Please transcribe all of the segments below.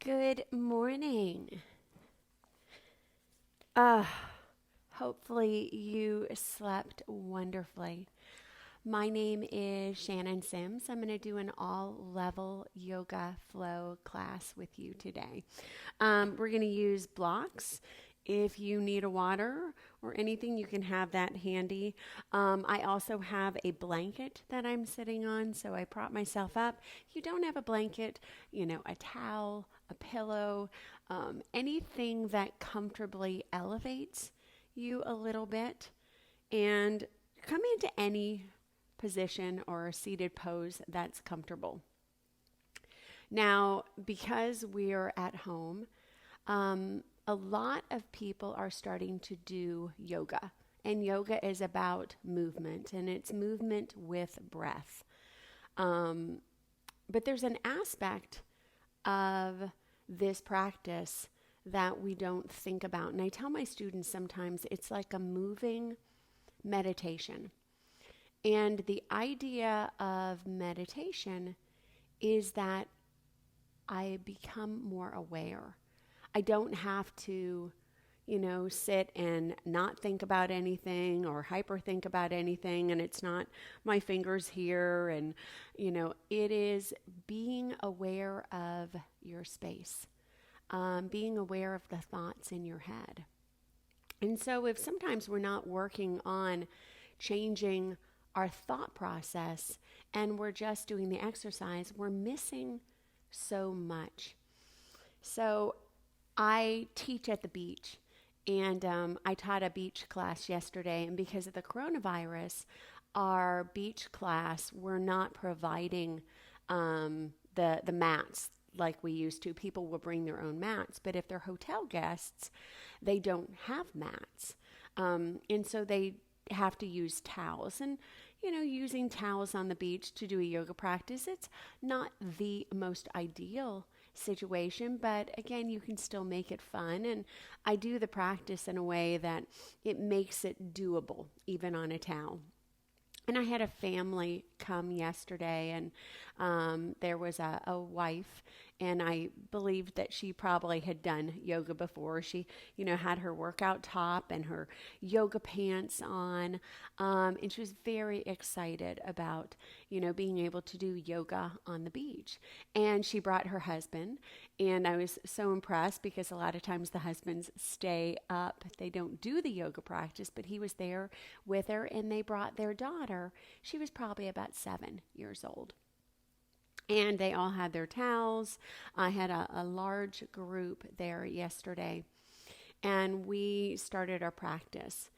Good morning. Uh, Hopefully you slept wonderfully. My name is Shannon Sims. I'm going to do an all level yoga flow class with you today. We're going to use blocks. If you need a water or anything, you can have that handy. I also have a blanket that I'm sitting on, so I prop myself up. If you don't have a blanket, a towel, a pillow, anything that comfortably elevates you a little bit, and come into any position or seated pose that's comfortable. Now, because we're at home, a lot of people are starting to do yoga. And yoga is about movement, and it's movement with breath. Um, but there's an aspect of this practice that we don't think about. And I tell my students sometimes it's like a moving meditation. And the idea of meditation is that I become more aware. I don't have to, sit and not think about anything or hyper think about anything. And it's not my fingers here. And, it is being aware of your space, being aware of the thoughts in your head. And so if sometimes we're not working on changing our thought process and we're just doing the exercise, we're missing so much. So I teach at the beach, and I taught a beach class yesterday. And because of the coronavirus, our beach class, we're not providing the mats like we used to. People will bring their own mats, but if they're hotel guests, they don't have mats. And so they have to use towels. And, using towels on the beach to do a yoga practice, it's not the most ideal situation, but again, you can still make it fun. And I do the practice in a way that it makes it doable, even on a towel. And I had a family come yesterday, and there was a wife, and I believed that she probably had done yoga before. She, had her workout top and her yoga pants on, and she was very excited about, being able to do yoga on the beach. And she brought her husband, and I was so impressed because a lot of times the husbands stay up. They don't do the yoga practice, but he was there with her, and they brought their daughter. She was probably about 7 years old. And they all had their towels. I had a large group there yesterday, and we started our practice.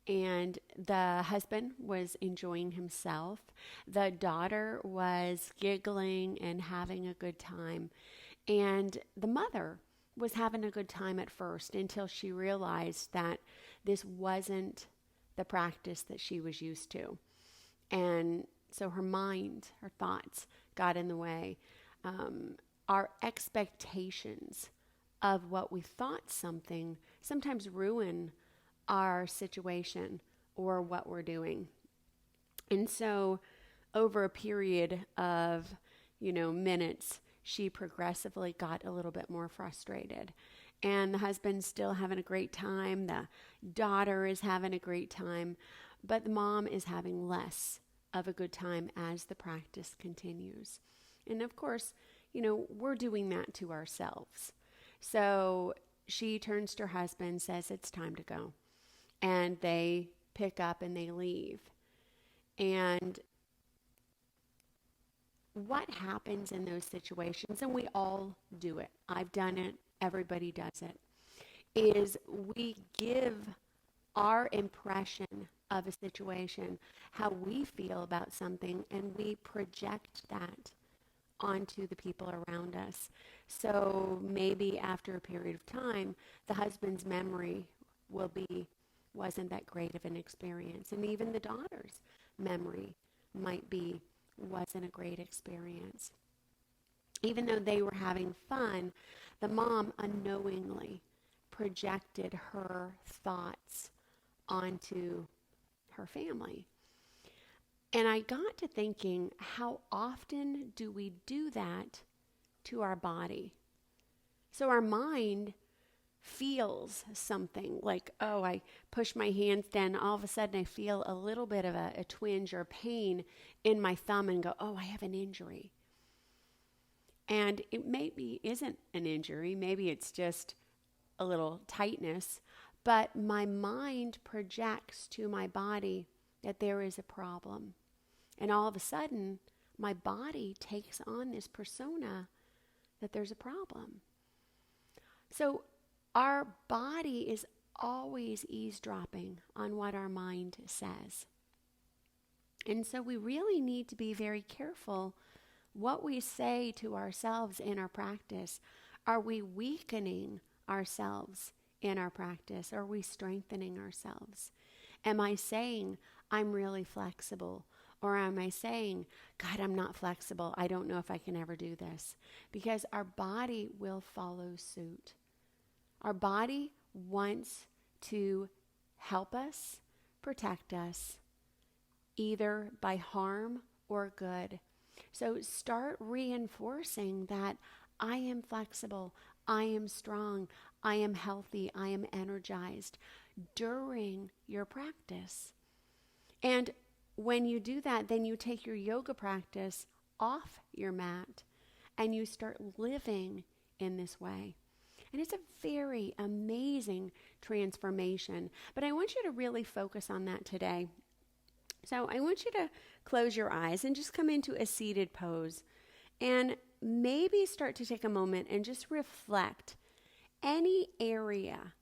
And the husband was enjoying himself. The daughter was giggling and having a good time. And the mother was having a good time at first until she realized that this wasn't the practice that she was used to. And so her mind, her thoughts got in the way. Our expectations of what we thought something sometimes ruin our situation or what we're doing. And so over a period of, minutes, she progressively got a little bit more frustrated. And the husband's still having a great time. The daughter is having a great time. But the mom is having less of a good time as the practice continues. And of course, we're doing that to ourselves. So she turns to her husband, says it's time to go. And they pick up and they leave. And what happens in those situations, and we all do it, I've done it, everybody does it, is we give our impression of a situation, how we feel about something, and we project that onto the people around us. So maybe after a period of time, the husband's memory will be, wasn't that great of an experience. And even the daughter's memory might be, wasn't a great experience. Even though they were having fun, the mom unknowingly projected her thoughts onto her family. And I got to thinking, how often do we do that to our body? So our mind feels something like, oh, I push my hands down. All of a sudden I feel a little bit of a twinge or pain in my thumb and go, oh, I have an injury. And it maybe isn't an injury. Maybe it's just a little tightness. But my mind projects to my body that there is a problem. And all of a sudden, my body takes on this persona that there's a problem. So our body is always eavesdropping on what our mind says. And so we really need to be very careful what we say to ourselves in our practice. Are we weakening ourselves in our practice? Are we strengthening ourselves? Am I saying, I'm really flexible? Or am I saying, God, I'm not flexible. I don't know if I can ever do this. Because our body will follow suit. Our body wants to help us, protect us, either by harm or good. So start reinforcing that I am flexible, I am strong, I am healthy, I am energized during your practice. And when you do that, then you take your yoga practice off your mat and you start living in this way. And it's a very amazing transformation. But I want you to really focus on that today. So I want you to close your eyes and just come into a seated pose. And maybe start to take a moment and just reflect any area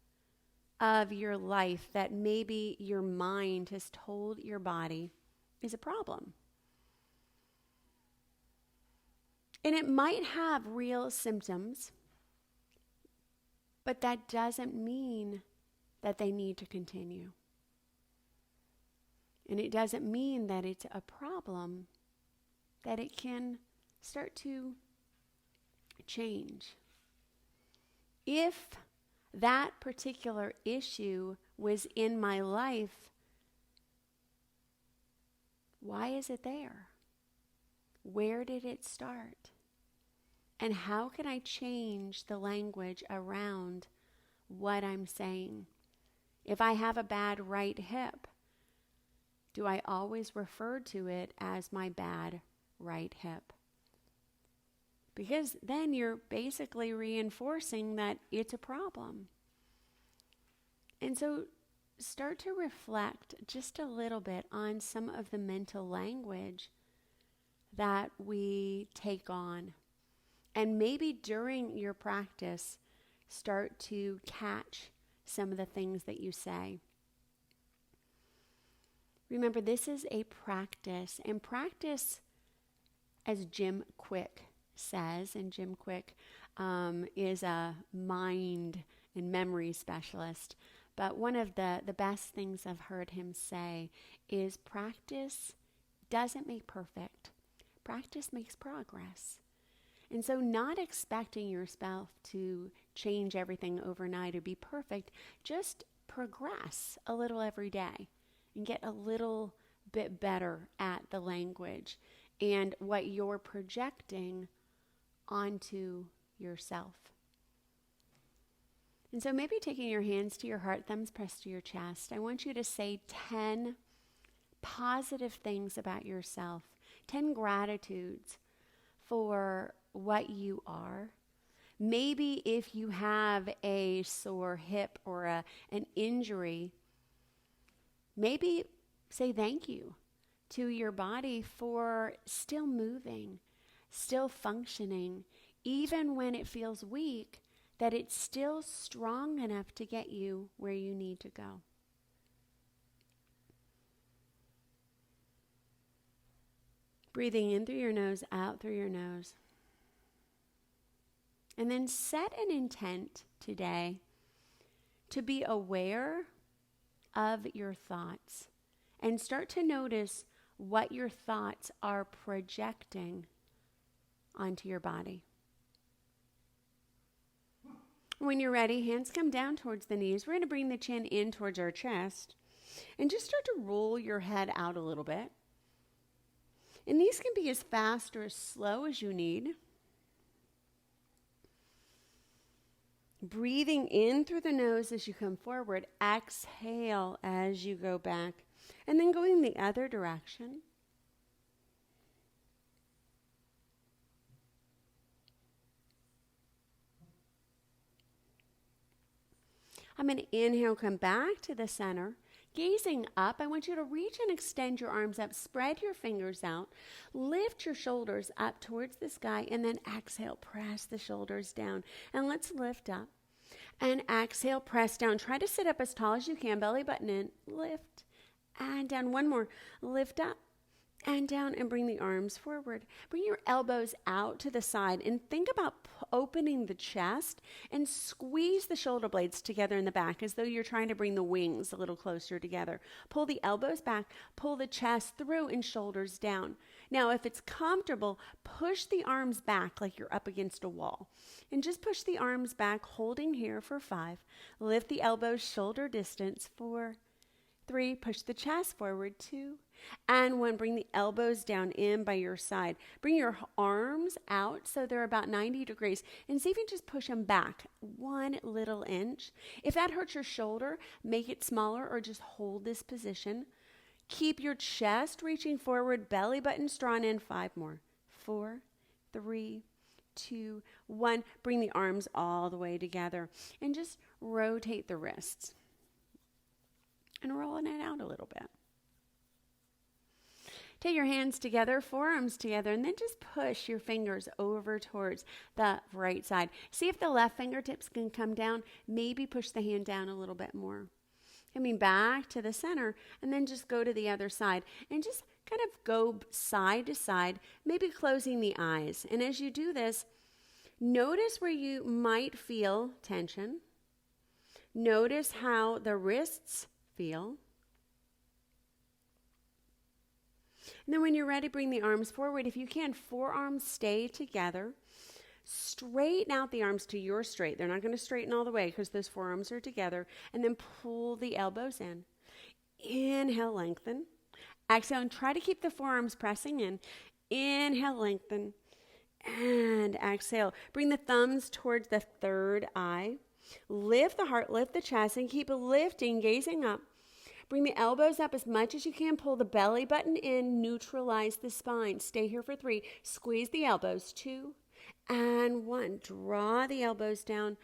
of your life that maybe your mind has told your body is a problem. And it might have real symptoms, but that doesn't mean that they need to continue. And it doesn't mean that it's a problem, that it can start to change. If that particular issue was in my life, why is it there? Where did it start? And how can I change the language around what I'm saying? If I have a bad right hip, do I always refer to it as my bad right hip? Because then you're basically reinforcing that it's a problem. And so start to reflect just a little bit on some of the mental language that we take on. And maybe during your practice, start to catch some of the things that you say. Remember, this is a practice, and practice, as Jim Quick says, and Jim Quick is a mind and memory specialist, but one of the best things I've heard him say is practice doesn't make perfect. Practice makes progress. And so not expecting yourself to change everything overnight or be perfect, just progress a little every day and get a little bit better at the language and what you're projecting onto yourself. And so maybe taking your hands to your heart, thumbs pressed to your chest, I want you to say 10 positive things about yourself, 10 gratitudes for what you are. Maybe if you have a sore hip or an injury, maybe say thank you to your body for still moving, still functioning, even when it feels weak, that it's still strong enough to get you where you need to go. Breathing in through your nose, out through your nose. And then set an intent today to be aware of your thoughts and start to notice what your thoughts are projecting onto your body. When you're ready, hands come down towards the knees. We're going to bring the chin in towards our chest and just start to roll your head out a little bit. And these can be as fast or as slow as you need. Breathing in through the nose as you come forward. Exhale as you go back. And then going the other direction. I'm going to inhale, come back to the center. Gazing up, I want you to reach and extend your arms up. Spread your fingers out. Lift your shoulders up towards the sky. And then exhale, press the shoulders down. And let's lift up. And exhale, press down. Try to sit up as tall as you can. Belly button in. Lift and down. One more. Lift up and down, and bring the arms forward. Bring your elbows out to the side and think about opening the chest and squeeze the shoulder blades together in the back as though you're trying to bring the wings a little closer together. Pull the elbows back, pull the chest through, and shoulders down. Now, if it's comfortable, push the arms back like you're up against a wall. And just push the arms back, holding here for 5. Lift the elbows shoulder distance, 4, 3, push the chest forward, 2, and 1. Bring the elbows down in by your side. Bring your arms out so they're about 90 degrees, and see if you can just push them back 1 little inch. If that hurts your shoulder, make it smaller or just hold this position. Keep your chest reaching forward, belly button drawn in. 5 more. 4, 3, 2, 1. Bring the arms all the way together and just rotate the wrists. And rolling it out a little bit. Take your hands together, forearms together, and then just push your fingers over towards the right side. See if the left fingertips can come down. Maybe push the hand down a little bit more. Coming back to the center, and then just go to the other side. And just kind of go side to side, maybe closing the eyes. And as you do this, notice where you might feel tension. Notice how the wrists feel. And then when you're ready, bring the arms forward. If you can, forearms stay together. Straighten out the arms to your straight. They're not going to straighten all the way because those forearms are together. And then pull the elbows in. Inhale, lengthen. Exhale, and try to keep the forearms pressing in. Inhale, lengthen. And exhale. Bring the thumbs towards the third eye. Lift the heart, lift the chest, and keep lifting, gazing up. Bring the elbows up as much as you can. Pull the belly button in. Neutralize the spine. Stay here for 3. Squeeze the elbows. 2 and 1. Draw the elbows down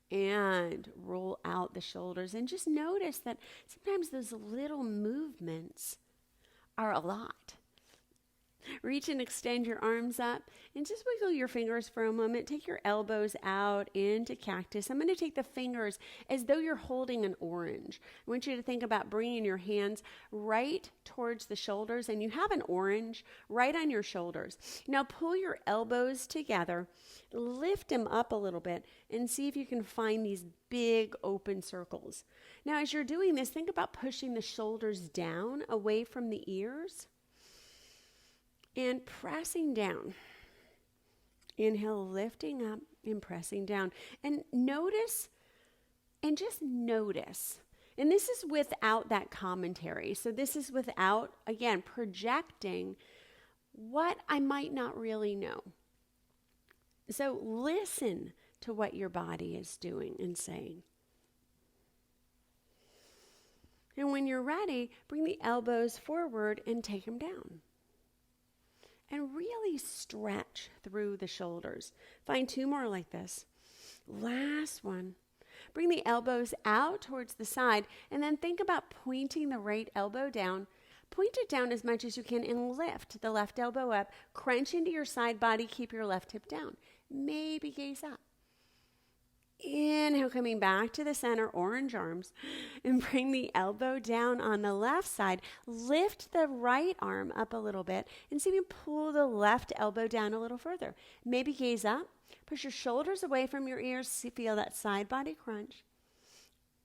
and roll out the shoulders. And just notice that sometimes those little movements are a lot. Reach and extend your arms up and just wiggle your fingers for a moment. Take your elbows out into cactus. I'm going to take the fingers as though you're holding an orange. I want you to think about bringing your hands right towards the shoulders, and you have an orange right on your shoulders. Now pull your elbows together, lift them up a little bit, and see if you can find these big open circles. Now as you're doing this, think about pushing the shoulders down away from the ears. And pressing down. Inhale, lifting up and pressing down. And notice, and just notice. And this is without that commentary. So this is without, again, projecting what I might not really know. So listen to what your body is doing and saying. And when you're ready, bring the elbows forward and take them down. And really stretch through the shoulders. Find 2 more like this. Last one. Bring the elbows out towards the side, and then think about pointing the right elbow down. Point it down as much as you can and lift the left elbow up. Crunch into your side body. Keep your left hip down. Maybe gaze up. Inhale, coming back to the center, orange arms, and bring the elbow down on the left side. Lift the right arm up a little bit and see if you can pull the left elbow down a little further. Maybe gaze up, push your shoulders away from your ears, feel that side body crunch.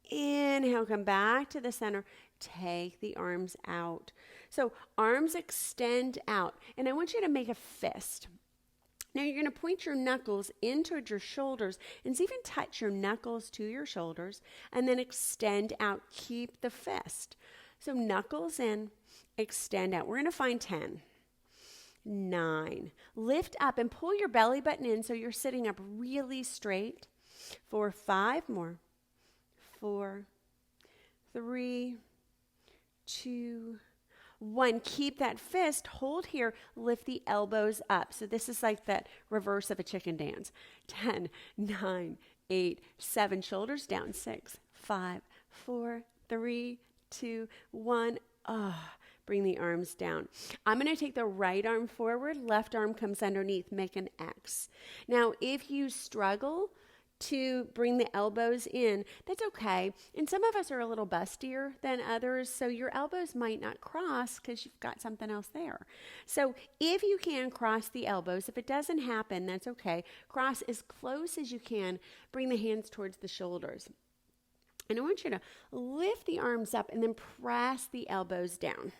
Inhale, come back to the center, take the arms out. So arms extend out, and I want you to make a fist. Now you're going to point your knuckles in towards your shoulders and see if you can touch your knuckles to your shoulders and then extend out. Keep the fist. So knuckles in, extend out. We're going to find 10, 9. Lift up and pull your belly button in so you're sitting up really straight. 4, 5 more. 4, 3, 2, 1. Keep that fist. Hold here. Lift the elbows up. So this is like that reverse of a chicken dance. 10, 9, 8, 7. Shoulders down. 6, 5, 4, 3, 2, 1. Bring the arms down. I'm going to take the right arm forward. Left arm comes underneath. Make an X. Now, if you struggle to bring the elbows in, that's okay. And some of us are a little bustier than others, so your elbows might not cross because you've got something else there. So if you can cross the elbows, if it doesn't happen, that's okay. Cross as close as you can. Bring the hands towards the shoulders. And I want you to lift the arms up and then press the elbows down.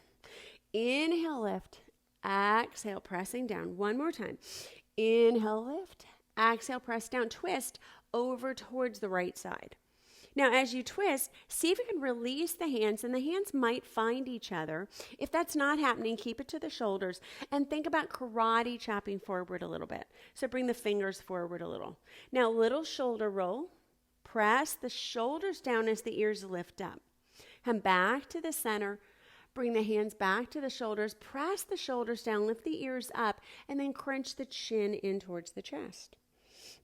Inhale, lift. Exhale, pressing down. One more time. Inhale, lift. Exhale, press down. Twist over towards the right side. Now, as you twist, see if you can release the hands, and the hands might find each other. If that's not happening, keep it to the shoulders, and think about karate chopping forward a little bit. So bring the fingers forward a little. Now, little shoulder roll. Press the shoulders down as the ears lift up. Come back to the center. Bring the hands back to the shoulders. Press the shoulders down. Lift the ears up. And then crunch the chin in towards the chest.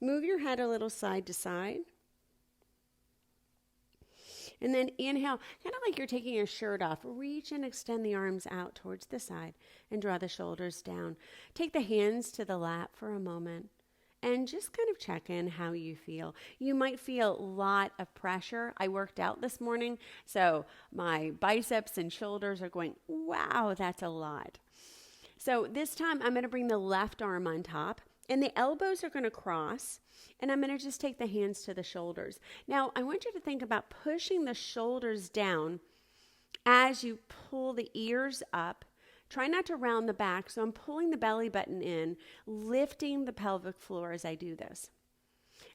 Move your head a little side to side. And then inhale, kind of like you're taking your shirt off. Reach and extend the arms out towards the side and draw the shoulders down. Take the hands to the lap for a moment. And just kind of check in how you feel. You might feel a lot of pressure. I worked out this morning, so my biceps and shoulders are going, wow, that's a lot. So this time I'm going to bring the left arm on top, and the elbows are going to cross, and I'm going to just take the hands to the shoulders. Now, I want you to think about pushing the shoulders down as you pull the ears up. Try not to round the back, so I'm pulling the belly button in, lifting the pelvic floor as I do this.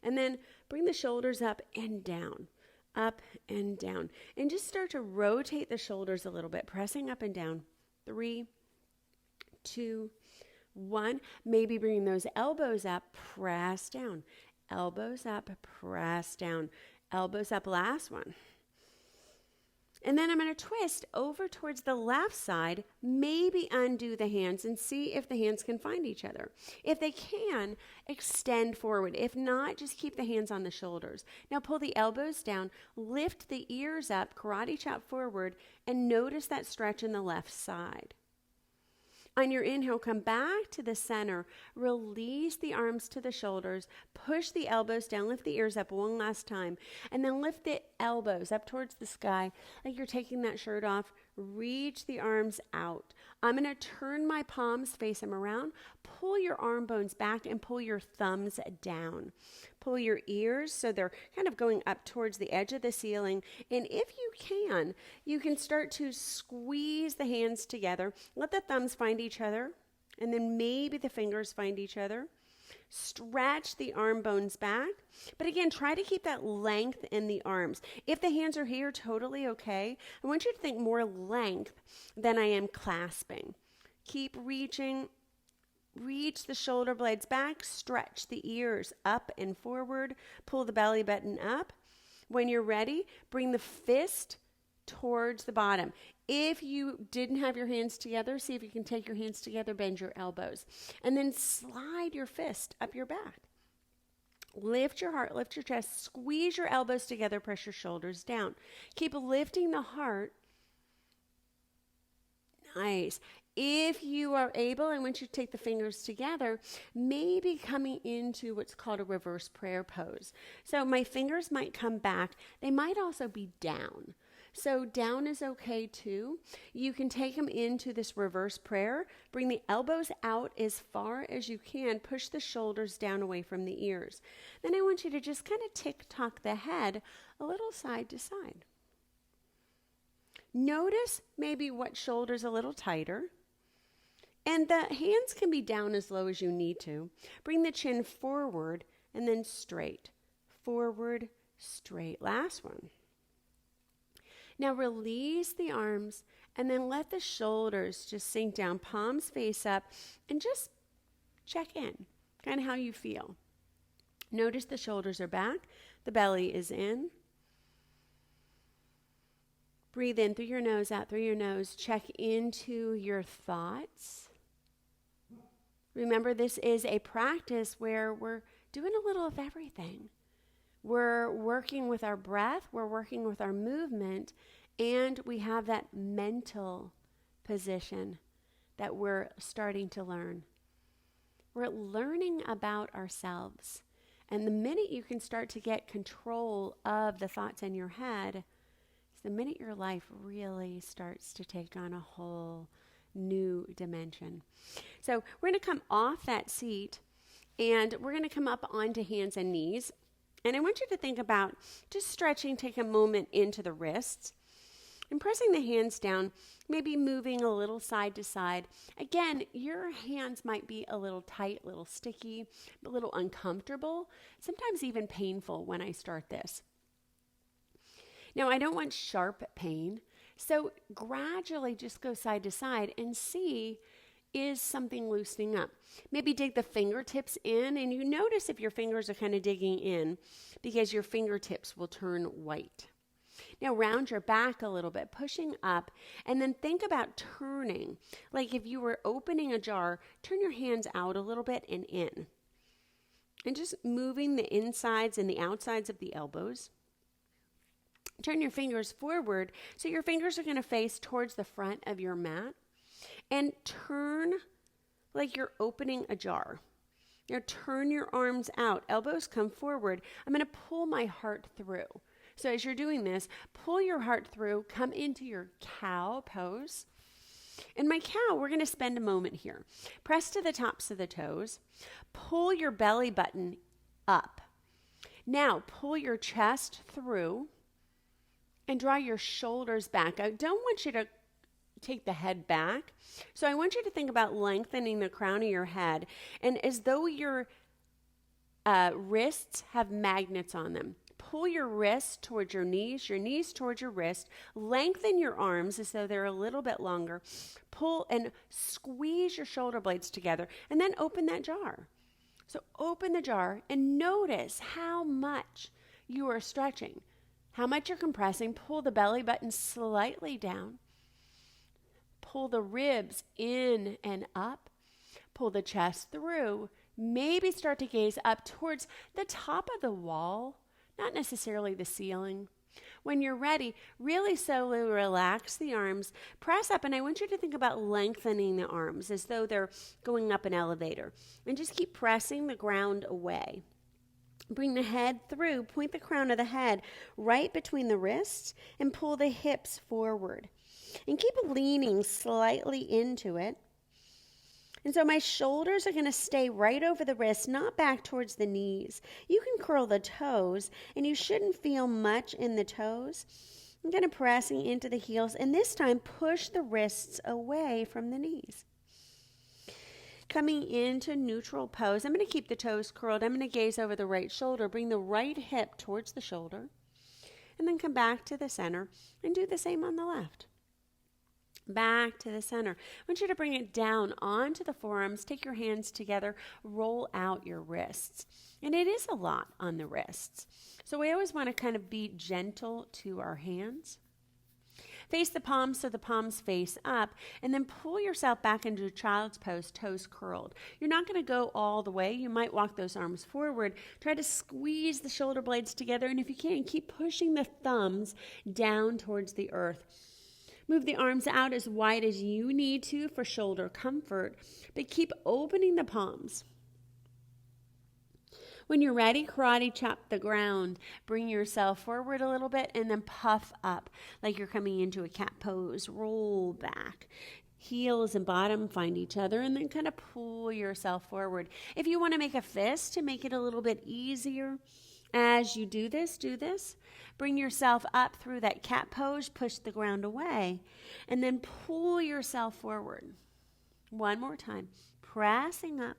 And then bring the shoulders up and down, and just start to rotate the shoulders a little bit, pressing up and down. 3, 2, 1. Maybe bring those elbows up, press down. Elbows up, press down. Elbows up, last one. And then I'm going to twist over towards the left side, maybe undo the hands and see if the hands can find each other. If they can, extend forward. If not, just keep the hands on the shoulders. Now pull the elbows down, lift the ears up, karate chop forward, and notice that stretch in the left side. On your inhale, come back to the center. Release the arms to the shoulders. Push the elbows down. Lift the ears up one last time. And then lift the elbows up towards the sky like you're taking that shirt off. Reach the arms out. I'm going to turn my palms, face them around. Pull your arm bones back and pull your thumbs down. Pull your ears so they're kind of going up towards the edge of the ceiling. And if you can start to squeeze the hands together. Let the thumbs find each other. And then maybe the fingers find each other. Stretch the arm bones back. But again, try to keep that length in the arms. If the hands are here, totally okay. I want you to think more length than I am clasping. Keep reaching. Reach the shoulder blades back. Stretch the ears up and forward. Pull the belly button up. When you're ready, bring the fist towards the bottom. If you didn't have your hands together, see if you can take your hands together, bend your elbows, and then slide your fist up your back. Lift your heart, lift your chest, squeeze your elbows together, press your shoulders down. Keep lifting the heart. Nice. If you are able, I want you to take the fingers together, maybe coming into what's called a reverse prayer pose. So my fingers might come back. They might also be down. So down is okay too. You can take them into this reverse prayer. Bring the elbows out as far as you can. Push the shoulders down away from the ears. Then I want you to just kind of tick-tock the head a little side to side. Notice maybe what shoulder's a little tighter. And the hands can be down as low as you need to. Bring the chin forward and then straight. Forward, straight. Last one. Now release the arms and then let the shoulders just sink down, palms face up, and just check in, kind of how you feel. Notice the shoulders are back, the belly is in. Breathe in through your nose, out through your nose. Check into your thoughts. Remember, this is a practice where we're doing a little of everything. We're working with our breath, we're working with our movement, and we have that mental position that we're starting to learn. We're learning about ourselves. And the minute you can start to get control of the thoughts in your head, is the minute your life really starts to take on a whole new dimension. So we're going to come off that seat and we're going to come up onto hands and knees. And I want you to think about just stretching, take a moment into the wrists and pressing the hands down, maybe moving a little side to side. Again, your hands might be a little tight, a little sticky, a little uncomfortable, sometimes even painful when I start this. Now, I don't want sharp pain, so gradually just go side to side and see, is something loosening up? Maybe dig the fingertips in, and you notice if your fingers are kind of digging in because your fingertips will turn white. Now round your back a little bit, pushing up, and then think about turning. Like if you were opening a jar, turn your hands out a little bit and in. And just moving the insides and the outsides of the elbows. Turn your fingers forward, so your fingers are going to face towards the front of your mat. And turn like you're opening a jar. Now turn your arms out, elbows come forward. I'm going to pull my heart through. So as you're doing this, pull your heart through, come into your cow pose. In my cow, we're going to spend a moment here. Press to the tops of the toes. Pull your belly button up. Now pull your chest through and draw your shoulders back. I don't want you to take the head back. So I want you to think about lengthening the crown of your head, and as though your wrists have magnets on them. Pull your wrists towards your knees towards your wrist. Lengthen your arms as though they're a little bit longer. Pull and squeeze your shoulder blades together, and then open that jar. So open the jar and notice how much you are stretching, how much you're compressing. Pull the belly button slightly down. Pull the ribs in and up. Pull the chest through. Maybe start to gaze up towards the top of the wall, not necessarily the ceiling. When you're ready, really slowly relax the arms, press up, and I want you to think about lengthening the arms as though they're going up an elevator. And just keep pressing the ground away. Bring the head through, point the crown of the head right between the wrists, and pull the hips forward. And keep leaning slightly into it. And so my shoulders are going to stay right over the wrists, not back towards the knees. You can curl the toes, and you shouldn't feel much in the toes. I'm kind of pressing into the heels, and this time push the wrists away from the knees. Coming into neutral pose, I'm going to keep the toes curled. I'm going to gaze over the right shoulder, bring the right hip towards the shoulder, and then come back to the center and do the same on the left. Back to the center. I want you to bring it down onto the forearms. Take your hands together. Roll out your wrists. And it is a lot on the wrists. So we always want to kind of be gentle to our hands. Face the palms so the palms face up. And then pull yourself back into child's pose, toes curled. You're not going to go all the way. You might walk those arms forward. Try to squeeze the shoulder blades together. And if you can, keep pushing the thumbs down towards the earth. Move the arms out as wide as you need to for shoulder comfort, but keep opening the palms. When you're ready, karate chop the ground. Bring yourself forward a little bit and then puff up like you're coming into a cat pose. Roll back. Heels and bottom find each other, and then kind of pull yourself forward. If you want to make a fist to make it a little bit easier, as you do this. Bring yourself up through that cat pose, push the ground away, and then pull yourself forward. One more time, pressing up,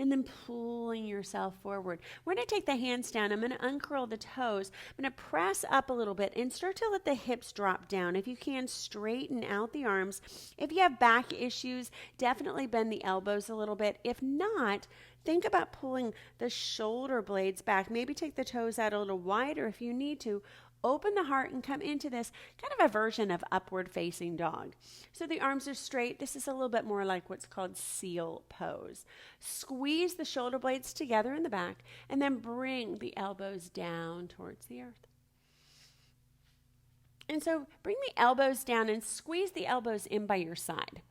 and then pulling yourself forward. We're going to take the hands down. I'm going to uncurl the toes. I'm going to press up a little bit and start to let the hips drop down. If you can, straighten out the arms. If you have back issues, definitely bend the elbows a little bit. If not, think about pulling the shoulder blades back. Maybe take the toes out a little wider if you need to. Open the heart and come into this kind of a version of upward facing dog. So the arms are straight. This is a little bit more like what's called seal pose. Squeeze the shoulder blades together in the back and then bring the elbows down towards the earth. And so bring the elbows down and squeeze the elbows in by your side.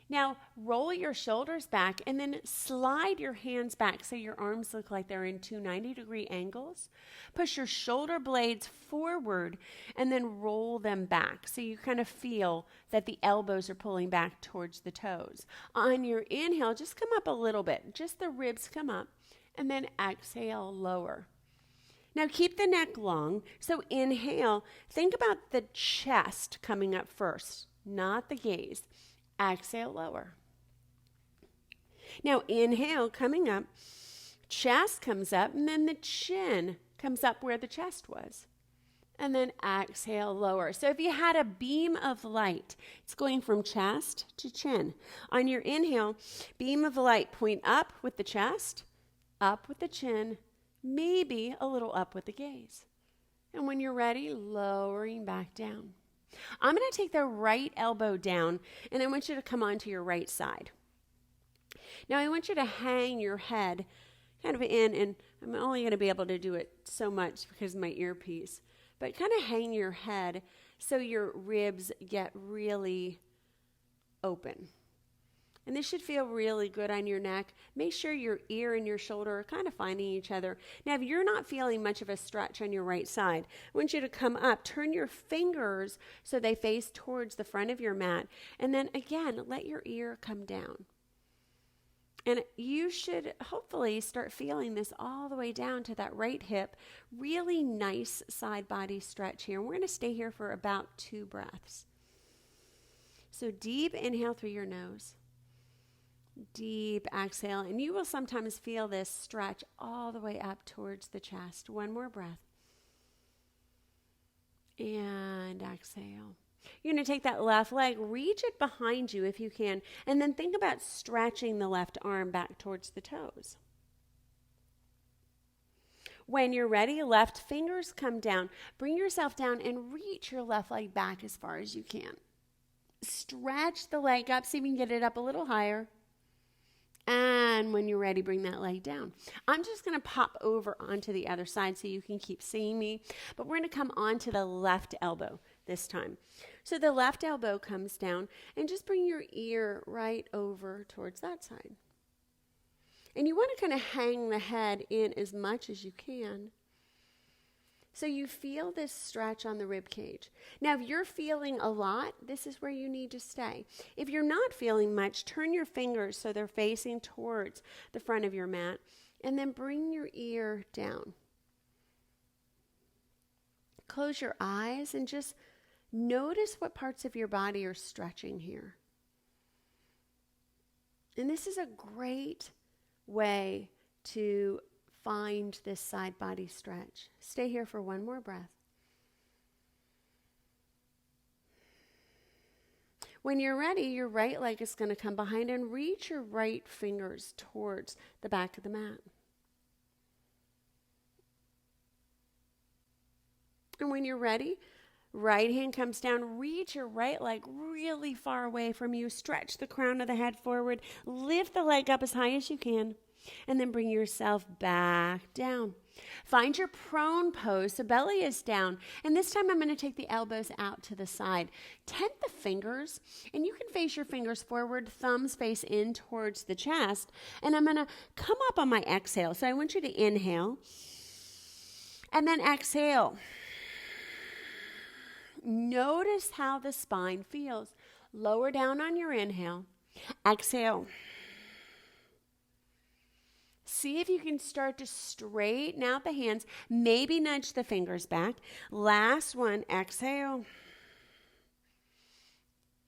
Now, roll your shoulders back and then slide your hands back so your arms look like they're in two 90-degree angles. Push your shoulder blades forward and then roll them back so you kind of feel that the elbows are pulling back towards the toes. On your inhale, just come up a little bit. Just the ribs come up and then exhale, lower. Now keep the neck long. So inhale, think about the chest coming up first, not the gaze. Exhale, lower. Now inhale, coming up, chest comes up, and then the chin comes up where the chest was. And then exhale, lower. So if you had a beam of light, it's going from chest to chin. On your inhale, beam of light, point up with the chest, up with the chin, maybe a little up with the gaze. And when you're ready, lowering back down. I'm going to take the right elbow down, and I want you to come onto your right side. Now, I want you to hang your head kind of in, and I'm only going to be able to do it so much because of my earpiece, but kind of hang your head so your ribs get really open. And this should feel really good on your neck. Make sure your ear and your shoulder are kind of finding each other. Now, if you're not feeling much of a stretch on your right side, I want you to come up, turn your fingers so they face towards the front of your mat. And then again, let your ear come down. And you should hopefully start feeling this all the way down to that right hip. Really nice side body stretch here. And we're going to stay here for about 2 breaths. So deep inhale through your nose. Deep exhale, and you will sometimes feel this stretch all the way up towards the chest. One more breath. And exhale. You're going to take that left leg, reach it behind you if you can, and then think about stretching the left arm back towards the toes. When you're ready, left fingers come down. Bring yourself down and reach your left leg back as far as you can. Stretch the leg up, see if you can get it up a little higher. And when you're ready, bring that leg down. I'm just going to pop over onto the other side so you can keep seeing me. But we're going to come onto the left elbow this time. So the left elbow comes down and just bring your ear right over towards that side. And you want to kind of hang the head in as much as you can. So you feel this stretch on the rib cage. Now, if you're feeling a lot, this is where you need to stay. If you're not feeling much, turn your fingers so they're facing towards the front of your mat, and then bring your ear down. Close your eyes and just notice what parts of your body are stretching here. And this is a great way to find this side body stretch. Stay here for one more breath. When you're ready, your right leg is going to come behind and reach your right fingers towards the back of the mat. And when you're ready, right hand comes down, reach your right leg really far away from you, stretch the crown of the head forward, lift the leg up as high as you can. And then bring yourself back down. Find your prone pose, so belly is down. And this time I'm going to take the elbows out to the side. Tent the fingers, and you can face your fingers forward, thumbs face in towards the chest. And I'm going to come up on my exhale. So I want you to inhale, and then exhale. Notice how the spine feels. Lower down on your inhale. Exhale. See if you can start to straighten out the hands. Maybe nudge the fingers back. Last one, exhale.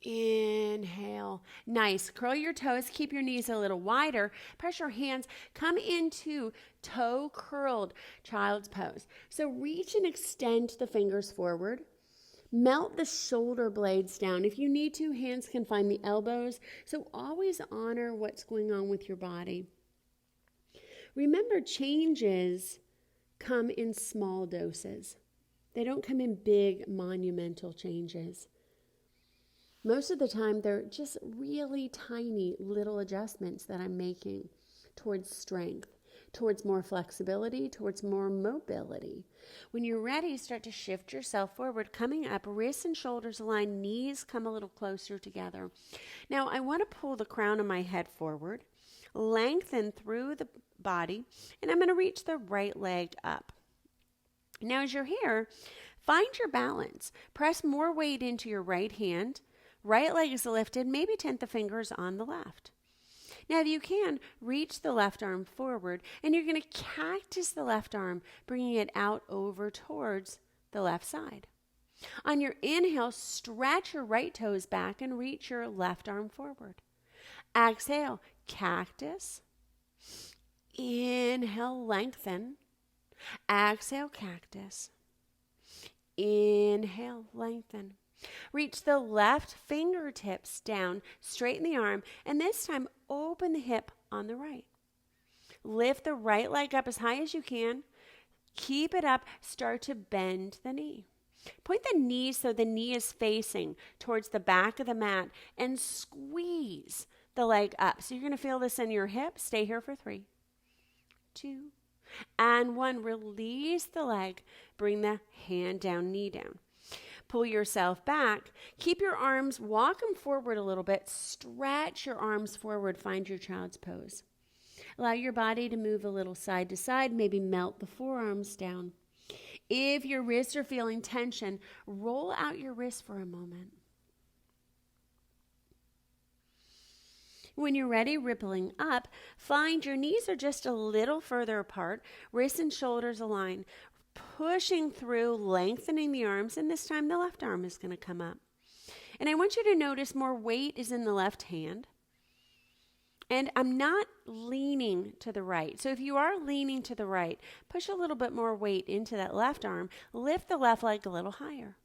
Inhale. Nice. Curl your toes. Keep your knees a little wider. Press your hands. Come into toe curled child's pose. So reach and extend the fingers forward. Melt the shoulder blades down. If you need to, hands can find the elbows. So always honor what's going on with your body. Remember, changes come in small doses. They don't come in big, monumental changes. Most of the time, they're just really tiny little adjustments that I'm making towards strength, towards more flexibility, towards more mobility. When you're ready, start to shift yourself forward, coming up, wrists and shoulders align, knees come a little closer together. Now, I want to pull the crown of my head forward, lengthen through the body, and I'm going to reach the right leg up. Now, as you're here, find your balance. Press more weight into your right hand. Right leg is lifted, maybe tent the fingers on the left. Now, if you can, reach the left arm forward, and you're going to cactus the left arm, bringing it out over towards the left side. On your inhale, stretch your right toes back and reach your left arm forward. Exhale, cactus. Inhale, lengthen. Exhale, cactus. Inhale, lengthen. Reach the left fingertips down, straighten the arm, and this time open the hip on the right. Lift the right leg up as high as you can. Keep it up. Start to bend the knee. Point the knee so the knee is facing towards the back of the mat and squeeze the leg up. So you're going to feel this in your hip. Stay here for 3, 2, and 1. Release the leg. Bring the hand down, knee down. Pull yourself back. Keep your arms, walk them forward a little bit. Stretch your arms forward. Find your child's pose. Allow your body to move a little side to side. Maybe melt the forearms down. If your wrists are feeling tension, roll out your wrists for a moment. When you're ready, rippling up, find your knees are just a little further apart. Wrists and shoulders align. Pushing through, lengthening the arms, and this time the left arm is going to come up. And I want you to notice more weight is in the left hand. And I'm not leaning to the right. So if you are leaning to the right, push a little bit more weight into that left arm. Lift the left leg a little higher.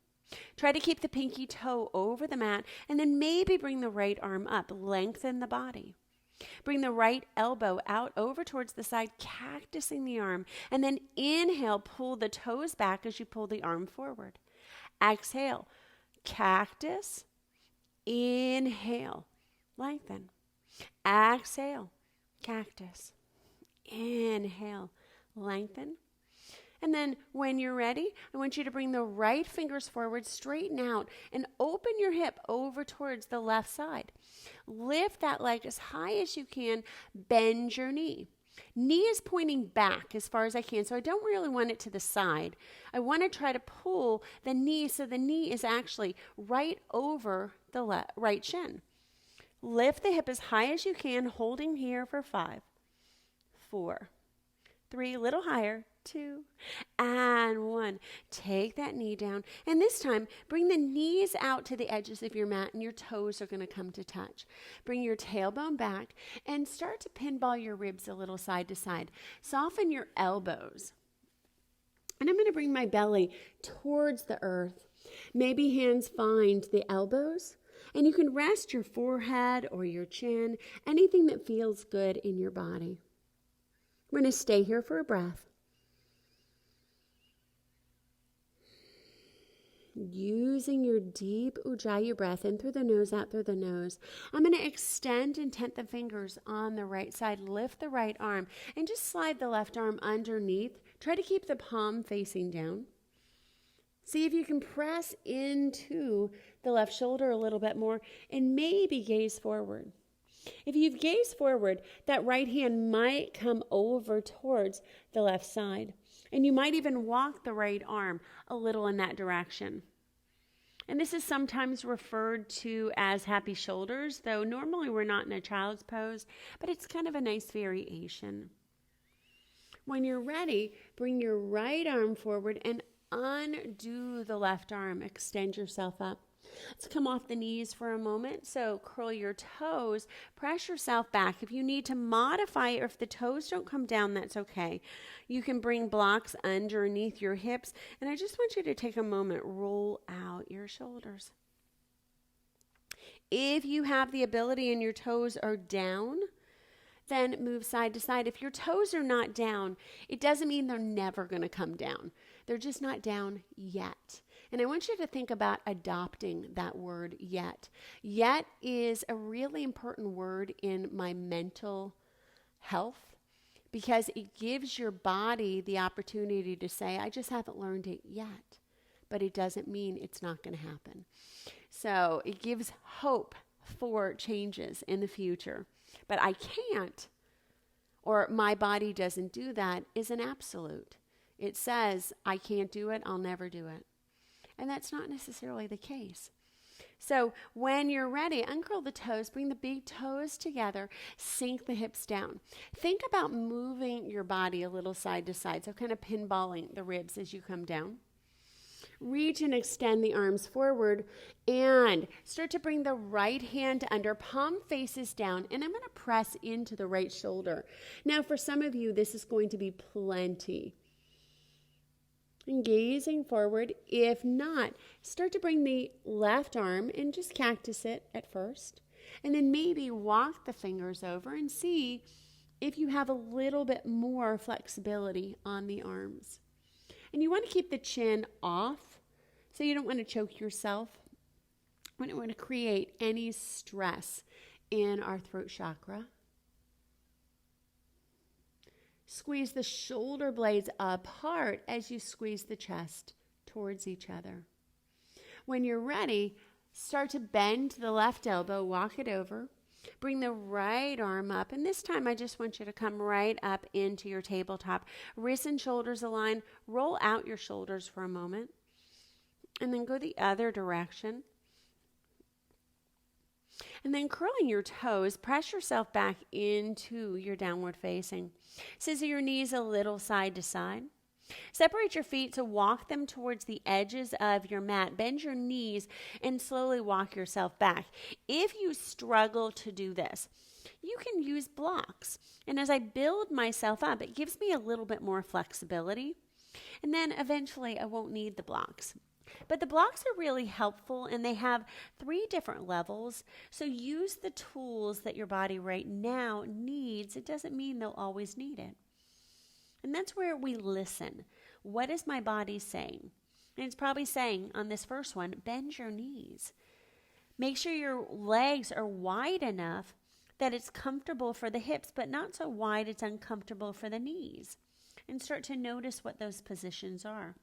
Try to keep the pinky toe over the mat, and then maybe bring the right arm up. Lengthen the body. Bring the right elbow out over towards the side, cactusing the arm. And then inhale, pull the toes back as you pull the arm forward. Exhale, cactus. Inhale, lengthen. Exhale, cactus. Inhale, lengthen. And then when you're ready, I want you to bring the right fingers forward, straighten out, and open your hip over towards the left side. Lift that leg as high as you can. Bend your knee. Knee is pointing back as far as I can, so I don't really want it to the side. I want to try to pull the knee so the knee is actually right over the right shin. Lift the hip as high as you can, holding here for 5, 4, 3, a little higher, 2, and 1. Take that knee down. And this time, bring the knees out to the edges of your mat, and your toes are going to come to touch. Bring your tailbone back and start to pinball your ribs a little side to side. Soften your elbows. And I'm going to bring my belly towards the earth. Maybe hands find the elbows. And you can rest your forehead or your chin, anything that feels good in your body. We're going to stay here for a breath. Using your deep Ujjayi breath in through the nose, out through the nose. I'm going to extend and tent the fingers on the right side. Lift the right arm and just slide the left arm underneath. Try to keep the palm facing down. See if you can press into the left shoulder a little bit more and maybe gaze forward. If you've gazed forward, that right hand might come over towards the left side. And you might even walk the right arm a little in that direction. And this is sometimes referred to as happy shoulders, though normally we're not in a child's pose, but it's kind of a nice variation. When you're ready, bring your right arm forward and undo the left arm. Extend yourself up. Let's come off the knees for a moment. So curl your toes, press yourself back. If you need to modify or if the toes don't come down, that's okay. You can bring blocks underneath your hips. And I just want you to take a moment, roll out your shoulders. If you have the ability and your toes are down, then move side to side. If your toes are not down, it doesn't mean they're never going to come down. They're just not down yet. And I want you to think about adopting that word yet. Yet is a really important word in my mental health because it gives your body the opportunity to say, I just haven't learned it yet. But it doesn't mean it's not going to happen. So it gives hope for changes in the future. But I can't, or my body doesn't do that, is an absolute. It says, I can't do it, I'll never do it. And that's not necessarily the case. So when you're ready, uncurl the toes, bring the big toes together, sink the hips down. Think about moving your body a little side to side, so kind of pinballing the ribs as you come down. Reach and extend the arms forward and start to bring the right hand under, palm faces down, and I'm going to press into the right shoulder. Now, for some of you, this is going to be plenty. And gazing forward. If not, start to bring the left arm and just cactus it at first. And then maybe walk the fingers over and see if you have a little bit more flexibility on the arms. And you want to keep the chin off, so you don't want to choke yourself. We don't want to create any stress in our throat chakra. Squeeze the shoulder blades apart as you squeeze the chest towards each other. When you're ready, start to bend the left elbow, walk it over. Bring the right arm up, and this time I just want you to come right up into your tabletop. Wrists and shoulders align. Roll out your shoulders for a moment, and then go the other direction. And then curling your toes, press yourself back into your downward facing. Scissor your knees a little side to side. Separate your feet to walk them towards the edges of your mat. Bend your knees and slowly walk yourself back. If you struggle to do this, you can use blocks. And as I build myself up, it gives me a little bit more flexibility. And then eventually I won't need the blocks. But the blocks are really helpful, and they have 3 different levels. So use the tools that your body right now needs. It doesn't mean they'll always need it. And that's where we listen. What is my body saying? And it's probably saying on this first one, bend your knees. Make sure your legs are wide enough that it's comfortable for the hips, but not so wide it's uncomfortable for the knees. And start to notice what those positions are.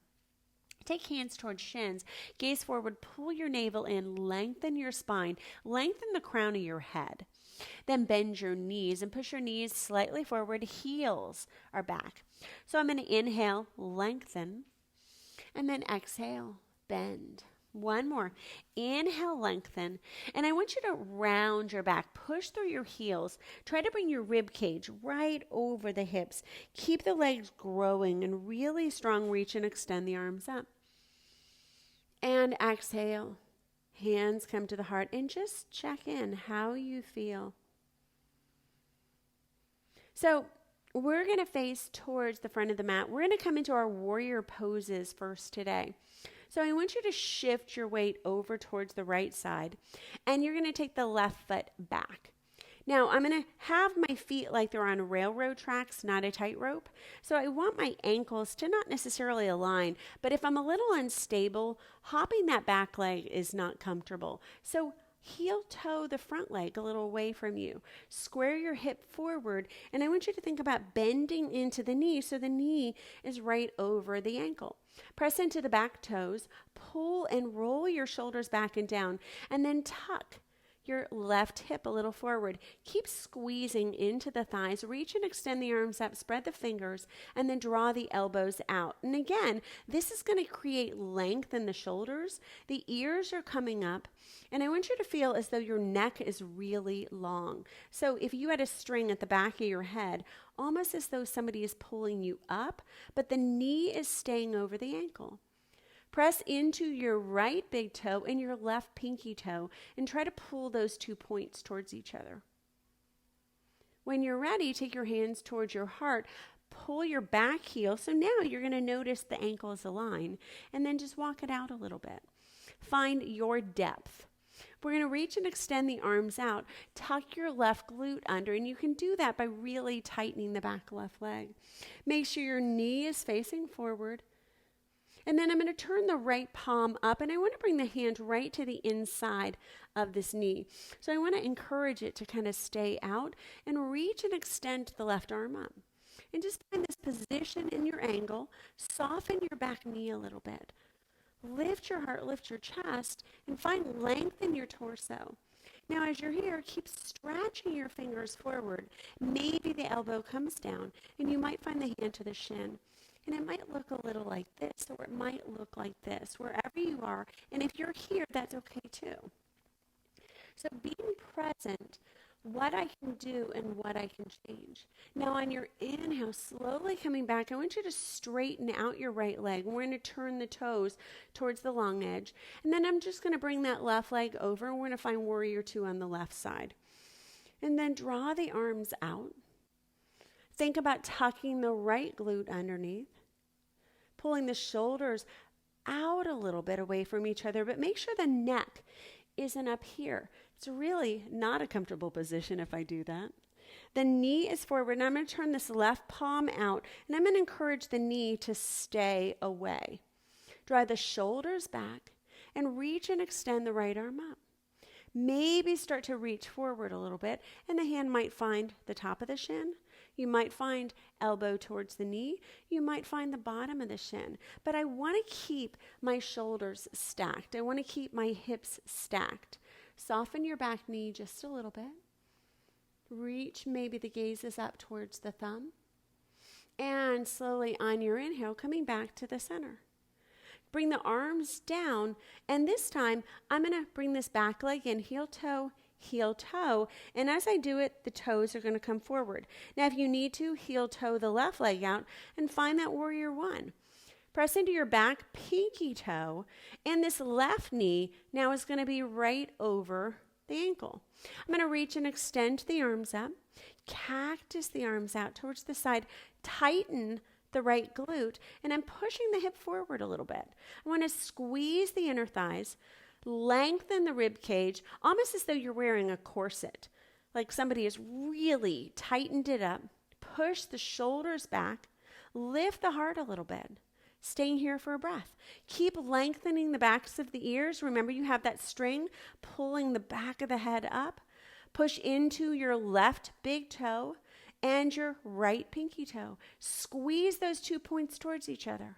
Take hands towards shins, gaze forward, pull your navel in, lengthen your spine, lengthen the crown of your head. Then bend your knees and push your knees slightly forward, heels are back. So I'm going to inhale, lengthen, and then exhale, bend. One more. Inhale, lengthen, and I want you to round your back. Push through your heels. Try to bring your rib cage right over the hips. Keep the legs growing and really strong. Reach and extend the arms up. And exhale. Hands come to the heart and just check in how you feel. So we're going to face towards the front of the mat. We're going to come into our warrior poses first today. So I want you to shift your weight over towards the right side, and you're going to take the left foot back. Now, I'm going to have my feet like they're on railroad tracks, not a tightrope. So I want my ankles to not necessarily align, but if I'm a little unstable, hopping that back leg is not comfortable. So heel toe the front leg a little away from you. Square your hip forward, and I want you to think about bending into the knee so the knee is right over the ankle. Press into the back toes, pull and roll your shoulders back and down, and then tuck your left hip a little forward. Keep squeezing into the thighs. Reach and extend the arms up, spread the fingers, and then draw the elbows out. And again, this is going to create length in the shoulders. The ears are coming up, and I want you to feel as though your neck is really long. So if you had a string at the back of your head, almost as though somebody is pulling you up, but the knee is staying over the ankle. Press into your right big toe and your left pinky toe and try to pull those 2 points towards each other. When you're ready, take your hands towards your heart, pull your back heel. So now you're going to notice the ankles align, and then just walk it out a little bit. Find your depth. We're going to reach and extend the arms out. Tuck your left glute under, and you can do that by really tightening the back left leg. Make sure your knee is facing forward. And then I'm going to turn the right palm up, and I want to bring the hand right to the inside of this knee. So I want to encourage it to kind of stay out and reach and extend the left arm up. And just find this position in your angle. Soften your back knee a little bit. Lift your heart, lift your chest, and find length in your torso. Now, as you're here, keep stretching your fingers forward. Maybe the elbow comes down, and you might find the hand to the shin. And it might look a little like this, or it might look like this, wherever you are. And if you're here, that's okay too. So being present, what I can do and what I can change. Now on your inhale, slowly coming back, I want you to straighten out your right leg. We're going to turn the toes towards the long edge. And then I'm just going to bring that left leg over, and we're going to find warrior two on the left side. And then draw the arms out. Think about tucking the right glute underneath. Pulling the shoulders out a little bit away from each other, but make sure the neck isn't up here. It's really not a comfortable position if I do that. The knee is forward, and I'm going to turn this left palm out, and I'm going to encourage the knee to stay away. Draw the shoulders back, and reach and extend the right arm up. Maybe start to reach forward a little bit, and the hand might find the top of the shin. You might find elbow towards the knee. You might find the bottom of the shin. But I want to keep my shoulders stacked. I want to keep my hips stacked. Soften your back knee just a little bit. Reach, maybe the gaze is up towards the thumb. And slowly on your inhale, coming back to the center. Bring the arms down, and this time I'm going to bring this back leg in, heel toe, and as I do it, the toes are going to come forward. Now, if you need to, heel toe the left leg out and find that warrior one. Press into your back pinky toe, and this left knee now is going to be right over the ankle. I'm going to reach and extend the arms up, cactus the arms out towards the side, tighten the right glute, and I'm pushing the hip forward a little bit. I want to squeeze the inner thighs, lengthen the rib cage, almost as though you're wearing a corset, like somebody has really tightened it up. Push the shoulders back, lift the heart a little bit. Staying here for a breath. Keep lengthening the backs of the ears. Remember, you have that string pulling the back of the head up. Push into your left big toe and your right pinky toe. Squeeze those 2 points towards each other.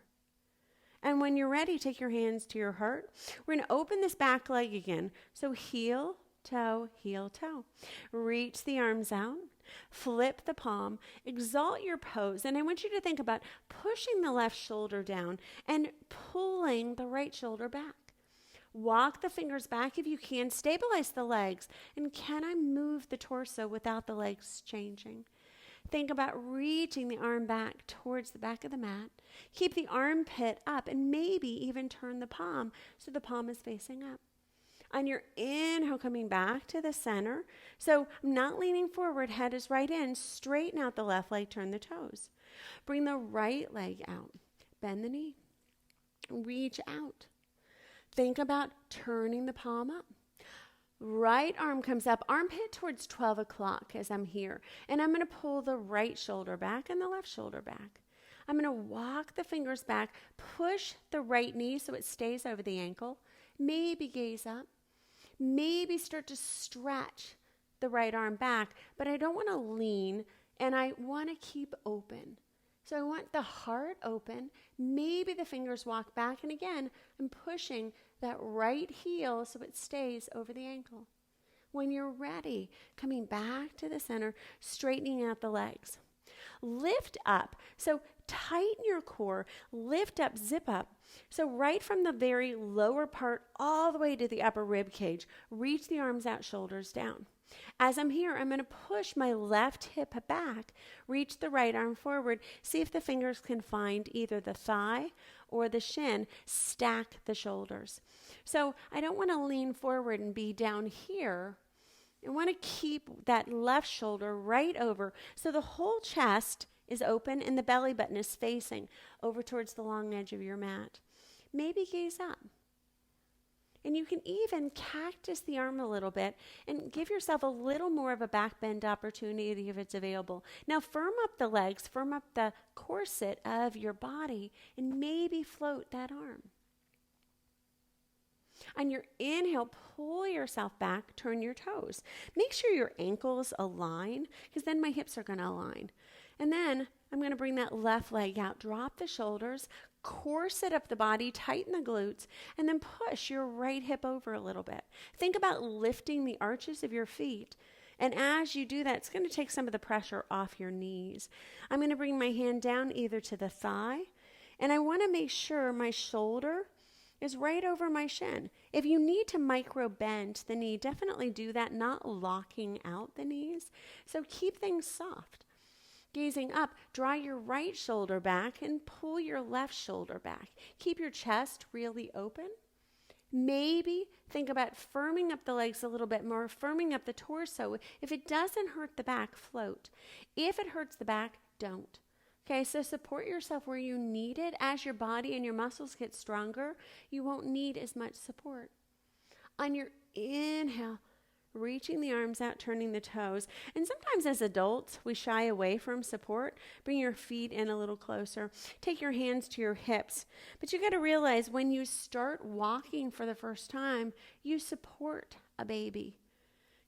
And when you're ready, take your hands to your heart. We're going to open this back leg again. So heel, toe, heel, toe. Reach the arms out. Flip the palm. Exalt your pose. And I want you to think about pushing the left shoulder down and pulling the right shoulder back. Walk the fingers back if you can. Stabilize the legs. And can I move the torso without the legs changing? Think about reaching the arm back towards the back of the mat. Keep the armpit up and maybe even turn the palm so the palm is facing up. On your inhale, coming back to the center. So I'm not leaning forward, head is right in. Straighten out the left leg, turn the toes. Bring the right leg out. Bend the knee. Reach out. Think about turning the palm up. Right arm comes up, armpit towards 12 o'clock as I'm here. And I'm going to pull the right shoulder back and the left shoulder back. I'm going to walk the fingers back, push the right knee so it stays over the ankle. Maybe gaze up. Maybe start to stretch the right arm back, but I don't want to lean and I want to keep open. So I want the heart open. Maybe the fingers walk back, and again, I'm pushing that right heel so it stays over the ankle. When you're ready, coming back to the center, straightening out the legs. Lift up. So tighten your core, lift up, zip up. So right from the very lower part all the way to the upper rib cage, reach the arms out, shoulders down. As I'm here, I'm going to push my left hip back, reach the right arm forward, see if the fingers can find either the thigh or the shin, stack the shoulders. So I don't want to lean forward and be down here. I want to keep that left shoulder right over so the whole chest is open and the belly button is facing over towards the long edge of your mat. Maybe gaze up. And you can even cactus the arm a little bit and give yourself a little more of a back bend opportunity if it's available. Now firm up the legs, firm up the corset of your body, and maybe float that arm. On your inhale, pull yourself back, turn your toes. Make sure your ankles align, because then my hips are going to align. And then I'm going to bring that left leg out, drop the shoulders, corset up the body, tighten the glutes, and then push your right hip over a little bit. Think about lifting the arches of your feet. And as you do that, it's going to take some of the pressure off your knees. I'm going to bring my hand down either to the thigh, and I want to make sure my shoulder is right over my shin. If you need to micro bend the knee, definitely do that, not locking out the knees. So keep things soft. Gazing up, draw your right shoulder back and pull your left shoulder back. Keep your chest really open. Maybe think about firming up the legs a little bit more, firming up the torso. If it doesn't hurt the back, float. If it hurts the back, don't. Okay, so support yourself where you need it. As your body and your muscles get stronger, you won't need as much support. On your inhale, reaching the arms out, turning the toes. And sometimes as adults, we shy away from support. Bring your feet in a little closer. Take your hands to your hips. But you got to realize when you start walking for the first time, you support a baby.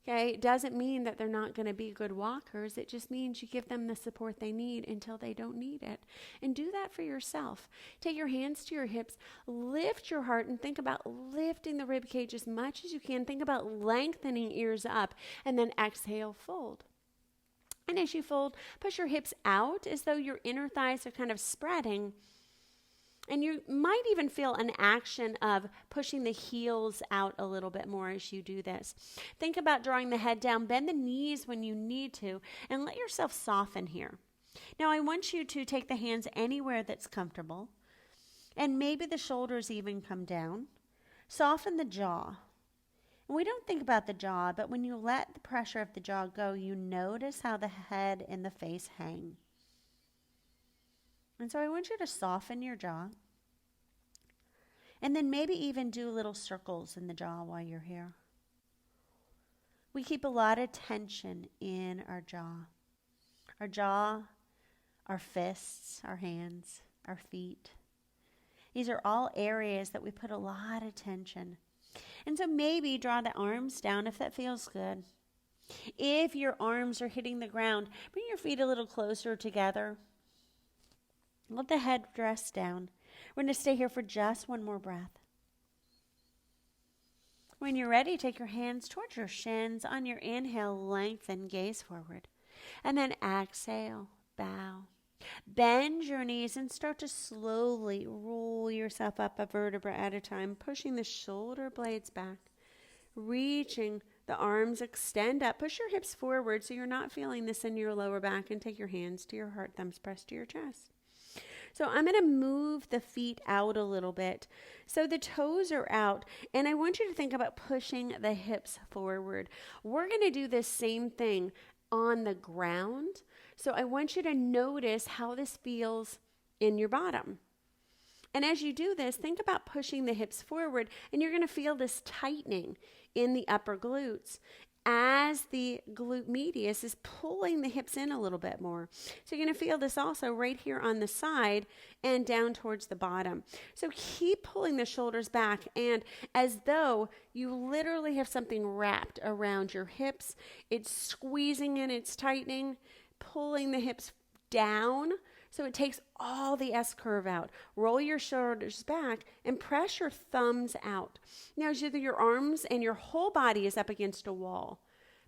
Okay, it doesn't mean that they're not going to be good walkers. It just means you give them the support they need until they don't need it. And do that for yourself. Take your hands to your hips, lift your heart, and think about lifting the rib cage as much as you can. Think about lengthening ears up, and then exhale, fold. And as you fold, push your hips out as though your inner thighs are kind of spreading. And you might even feel an action of pushing the heels out a little bit more as you do this. Think about drawing the head down, bend the knees when you need to, and let yourself soften here. Now, I want you to take the hands anywhere that's comfortable, and maybe the shoulders even come down. Soften the jaw. And we don't think about the jaw, but when you let the pressure of the jaw go, you notice how the head and the face hang. And so I want you to soften your jaw. And then maybe even do little circles in the jaw while you're here. We keep a lot of tension in our jaw. Our jaw, our fists, our hands, our feet. These are all areas that we put a lot of tension. And so maybe draw the arms down if that feels good. If your arms are hitting the ground, bring your feet a little closer together. Let the head rest down. We're going to stay here for just one more breath. When you're ready, take your hands towards your shins. On your inhale, lengthen, gaze forward. And then exhale, bow. Bend your knees and start to slowly roll yourself up a vertebra at a time, pushing the shoulder blades back, reaching the arms, extend up. Push your hips forward so you're not feeling this in your lower back, and take your hands to your heart, thumbs pressed to your chest. So I'm going to move the feet out a little bit. So the toes are out, and I want you to think about pushing the hips forward. We're going to do this same thing on the ground. So I want you to notice how this feels in your bottom. And as you do this, think about pushing the hips forward, and you're going to feel this tightening in the upper glutes as the glute medius is pulling the hips in a little bit more. So you're going to feel this also right here on the side and down towards the bottom. So keep pulling the shoulders back, and as though you literally have something wrapped around your hips. It's squeezing in, it's tightening, pulling the hips down. So it takes all the S curve out. Roll your shoulders back and press your thumbs out. Now, as either your arms and your whole body is up against a wall,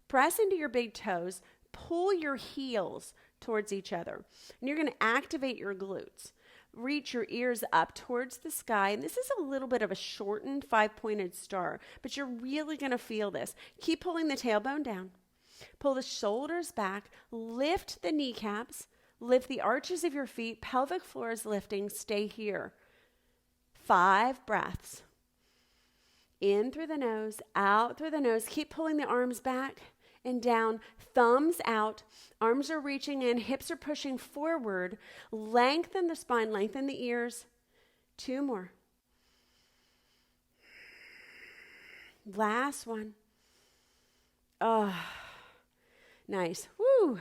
press into your big toes, pull your heels towards each other. And you're going to activate your glutes. Reach your ears up towards the sky. And this is a little bit of a shortened 5-pointed star, but you're really going to feel this. Keep pulling the tailbone down. Pull the shoulders back, lift the kneecaps, lift the arches of your feet, pelvic floor is lifting, stay here. 5 breaths. In through the nose, out through the nose. Keep pulling the arms back and down, thumbs out. Arms are reaching in, hips are pushing forward. Lengthen the spine, lengthen the ears. 2 more. Last one. Oh, nice. Woo.